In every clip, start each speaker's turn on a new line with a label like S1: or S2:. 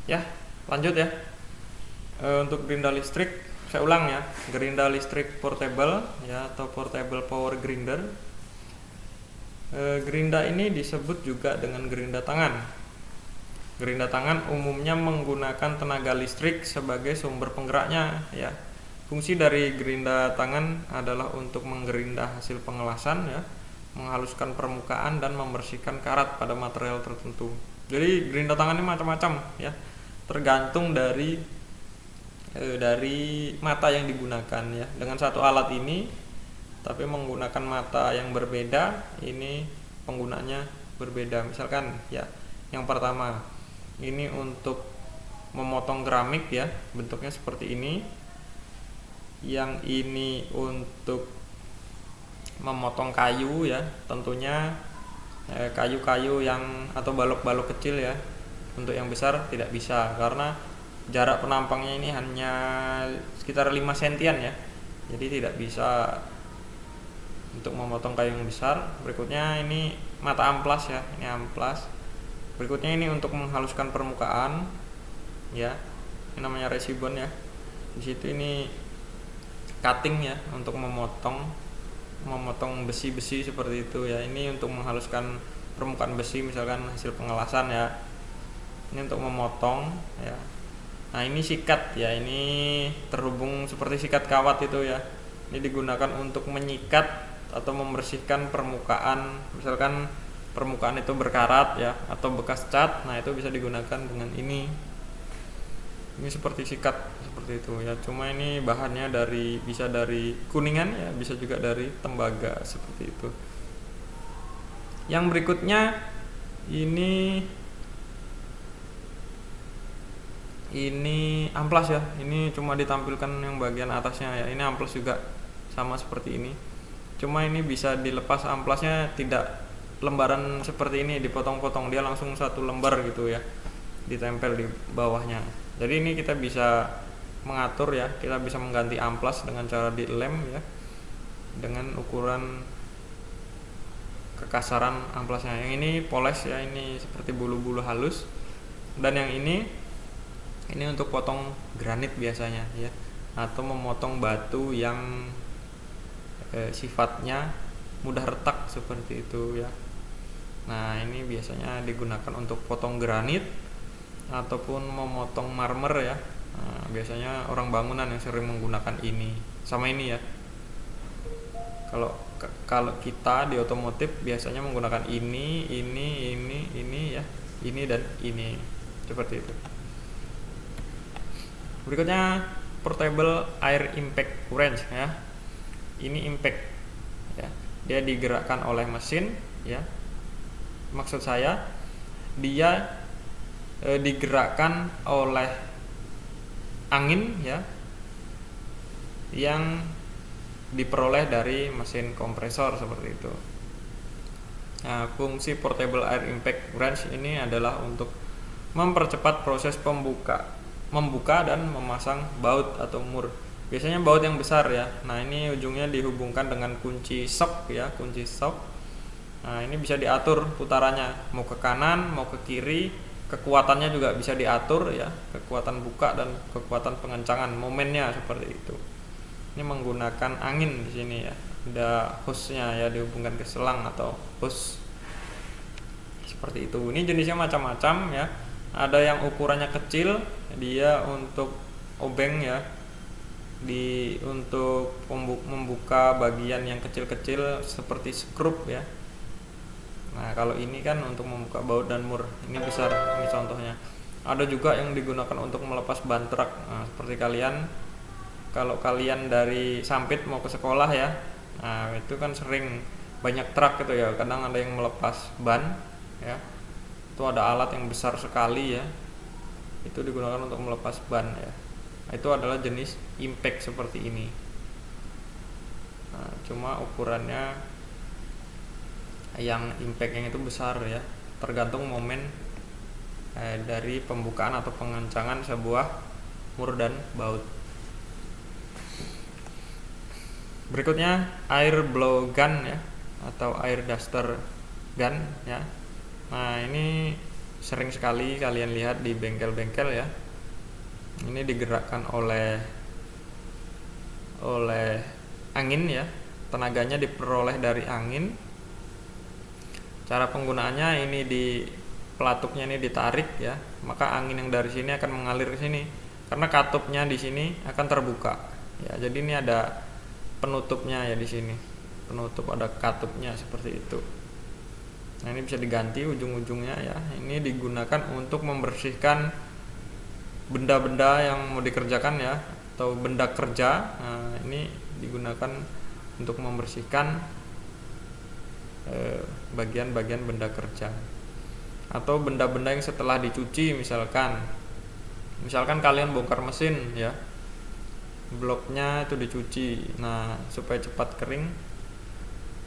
S1: Ya, lanjut ya. Untuk gerinda listrik, saya ulang ya. Gerinda listrik portable ya atau portable power grinder. Gerinda ini disebut juga dengan gerinda tangan. Gerinda tangan umumnya menggunakan tenaga listrik sebagai sumber penggeraknya ya. Fungsi dari gerinda tangan adalah untuk menggerinda hasil pengelasan ya, menghaluskan permukaan dan membersihkan karat pada material tertentu. Jadi gerinda tangan ini macam-macam ya, tergantung dari mata yang digunakan ya. Dengan satu alat ini tapi menggunakan mata yang berbeda, ini penggunanya berbeda. Misalkan ya, yang pertama ini untuk memotong keramik ya, bentuknya seperti ini. Yang ini untuk memotong kayu ya, tentunya kayu-kayu yang atau balok-balok kecil ya. Untuk yang besar tidak bisa karena jarak penampangnya ini hanya sekitar 5 sentian ya, jadi tidak bisa untuk memotong kayu yang besar. Berikutnya ini mata amplas ya, ini amplas. Berikutnya ini untuk menghaluskan permukaan ya, ini namanya resibon ya. Di situ ini cutting ya, untuk memotong besi-besi seperti itu ya. Ini untuk menghaluskan permukaan besi, misalkan hasil pengelasan ya. Ini untuk memotong ya. Nah ini sikat ya, ini terhubung seperti sikat kawat itu ya. Ini digunakan untuk menyikat atau membersihkan permukaan, misalkan permukaan itu berkarat ya atau bekas cat. Nah itu bisa digunakan dengan ini. Ini seperti sikat seperti itu ya. Cuma ini bahannya bisa dari kuningan ya, bisa juga dari tembaga seperti itu. Yang berikutnya ini amplas ya. Ini cuma ditampilkan yang bagian atasnya ya. Ini amplas juga sama seperti ini. Cuma ini bisa dilepas amplasnya, tidak lembaran seperti ini dipotong-potong, dia langsung satu lembar gitu ya, ditempel di bawahnya. Jadi ini kita bisa mengatur ya, kita bisa mengganti amplas dengan cara dilem ya, dengan ukuran kekasaran amplasnya. Yang ini poles ya, ini seperti bulu-bulu halus. Dan yang ini untuk potong granit biasanya ya, atau memotong batu yang sifatnya mudah retak seperti itu ya. Nah ini biasanya digunakan untuk potong granit ataupun memotong marmer ya. Nah, biasanya orang bangunan yang sering menggunakan ini sama ini ya. Kalau kita di otomotif biasanya menggunakan ini ya, ini dan ini seperti itu. Berikutnya portable air impact wrench ya. Ini impact ya. Dia digerakkan oleh mesin ya. Maksud saya dia digerakkan oleh angin ya, yang diperoleh dari mesin kompresor seperti itu. Nah, fungsi portable air impact wrench ini adalah untuk mempercepat proses membuka dan memasang baut atau mur. Biasanya baut yang besar ya. Nah ini ujungnya dihubungkan dengan kunci shock ya, kunci shock. Nah ini bisa diatur putarannya, mau ke kanan mau ke kiri. Kekuatannya juga bisa diatur ya, kekuatan buka dan kekuatan pengencangan, momennya seperti itu. Ini menggunakan angin di sini ya. Ada hose-nya ya, dihubungkan ke selang atau hose seperti itu. Ini jenisnya macam-macam ya. Ada yang ukurannya kecil, dia untuk obeng ya, untuk membuka bagian yang kecil-kecil seperti skrup ya. Nah kalau ini kan untuk membuka baut dan mur, ini besar, ini contohnya. Ada juga yang digunakan untuk melepas ban truk. Nah, seperti kalau kalian dari Sampit mau ke sekolah ya, nah itu kan sering banyak truk gitu ya, kadang ada yang melepas ban ya. Itu ada alat yang besar sekali ya, itu digunakan untuk melepas ban ya. Nah, itu adalah jenis impact seperti ini. Nah, cuma ukurannya yang impact yang itu besar ya, tergantung momen dari pembukaan atau pengencangan sebuah mur dan baut. Berikutnya air blow gun ya, atau air duster gun ya. Nah ini sering sekali kalian lihat di bengkel-bengkel ya. Ini digerakkan oleh angin ya, tenaganya diperoleh dari angin. Cara penggunaannya ini di pelatuknya ini ditarik ya, maka angin yang dari sini akan mengalir ke sini karena katupnya di sini akan terbuka ya. Jadi ini ada penutupnya ya, di sini penutup, ada katupnya seperti itu. Nah, ini bisa diganti ujung-ujungnya ya. Ini digunakan untuk membersihkan benda-benda yang mau dikerjakan ya, atau benda kerja. Nah, ini digunakan untuk membersihkan bagian-bagian benda kerja atau benda-benda yang setelah dicuci. Misalkan kalian bongkar mesin ya, bloknya itu dicuci. Nah, supaya cepat kering,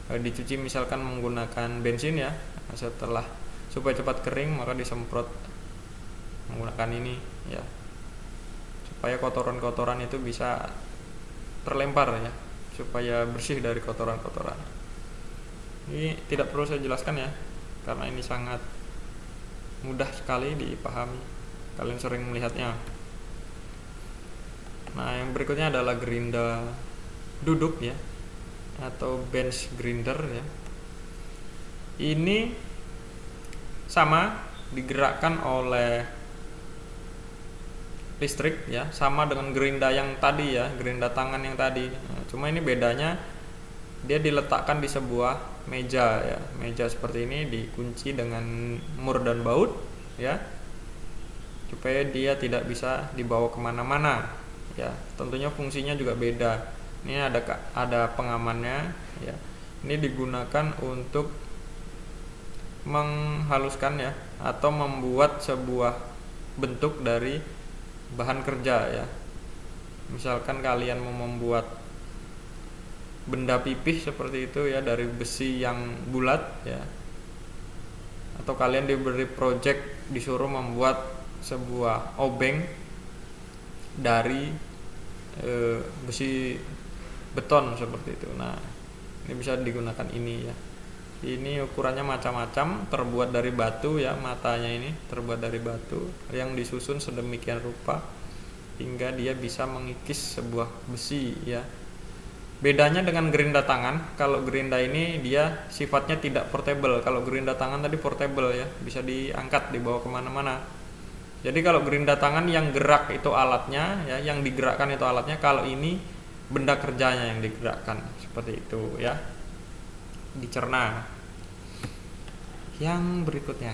S1: dicuci misalkan menggunakan bensin ya. Setelah supaya cepat kering maka disemprot menggunakan ini ya, supaya kotoran-kotoran itu bisa terlempar ya, supaya bersih dari kotoran-kotoran. Ini tidak perlu saya jelaskan ya, karena ini sangat mudah sekali dipahami, kalian sering melihatnya. Nah, yang berikutnya adalah gerinda duduk ya, atau bench grinder ya. Ini sama, digerakkan oleh listrik ya, sama dengan gerinda yang tadi ya, gerinda tangan yang tadi. Nah, cuma ini bedanya dia diletakkan di sebuah meja ya. Meja seperti ini dikunci dengan mur dan baut ya, supaya dia tidak bisa dibawa kemana-mana ya. Tentunya fungsinya juga beda. Ini ada pengamannya ya. Ini digunakan untuk menghaluskan ya, atau membuat sebuah bentuk dari bahan kerja ya. Misalkan kalian mau membuat benda pipih seperti itu ya, dari besi yang bulat ya, atau kalian diberi project disuruh membuat sebuah obeng dari besi beton seperti itu. Nah, ini bisa digunakan ini ya. Ini ukurannya macam-macam, terbuat dari batu ya, matanya ini terbuat dari batu yang disusun sedemikian rupa hingga dia bisa mengikis sebuah besi ya. Bedanya dengan gerinda tangan, kalau gerinda ini dia sifatnya tidak portable. Kalau gerinda tangan tadi portable ya, bisa diangkat, dibawa kemana-mana. Jadi kalau gerinda tangan yang gerak itu alatnya ya, yang digerakkan itu alatnya. Kalau ini benda kerjanya yang digerakkan, seperti itu ya. Dicerna. Yang berikutnya,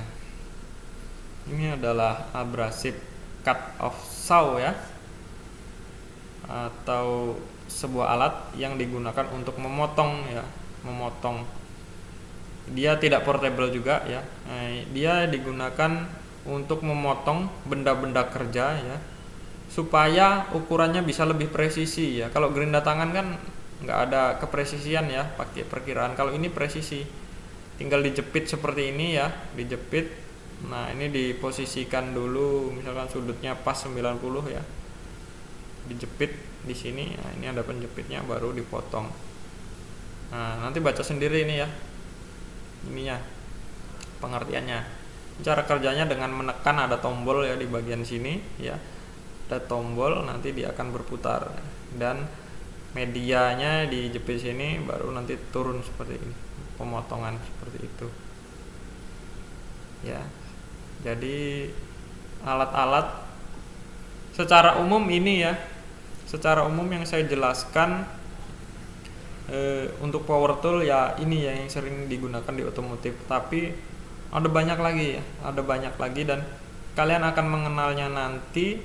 S1: ini adalah abrasive cut off saw ya, atau sebuah alat yang digunakan untuk memotong ya, memotong. Dia tidak portable juga ya. Dia digunakan untuk memotong benda-benda kerja ya, supaya ukurannya bisa lebih presisi ya. Kalau gerinda tangan kan nggak ada kepresisian ya, pakai perkiraan. Kalau ini presisi, tinggal dijepit seperti ini ya, dijepit. Nah, ini diposisikan dulu, misalkan sudutnya pas 90 ya, dijepit di sini. Nah, ini ada penjepitnya, baru dipotong. Nah, nanti baca sendiri ini ya, ininya pengertiannya. Cara kerjanya dengan menekan, ada tombol ya di bagian sini ya, ada tombol, nanti dia akan berputar dan medianya dijepit sini, baru nanti turun seperti ini, pemotongan seperti itu ya. Jadi alat-alat secara umum ini ya, secara umum yang saya jelaskan untuk power tool ya, ini ya yang sering digunakan di otomotif. Tapi ada banyak lagi ya, ada banyak lagi, dan kalian akan mengenalnya nanti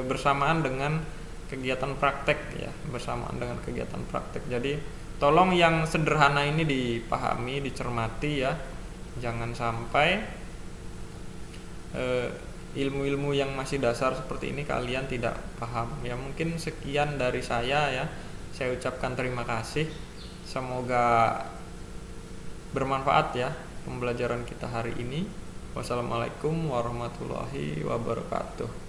S1: bersamaan dengan kegiatan praktek ya, bersamaan dengan kegiatan praktek. Jadi tolong yang sederhana ini dipahami, dicermati ya, jangan sampai ilmu-ilmu yang masih dasar seperti ini kalian tidak paham ya. Mungkin sekian dari saya ya, saya ucapkan terima kasih, semoga bermanfaat ya pembelajaran kita hari ini. Wassalamualaikum warahmatullahi wabarakatuh.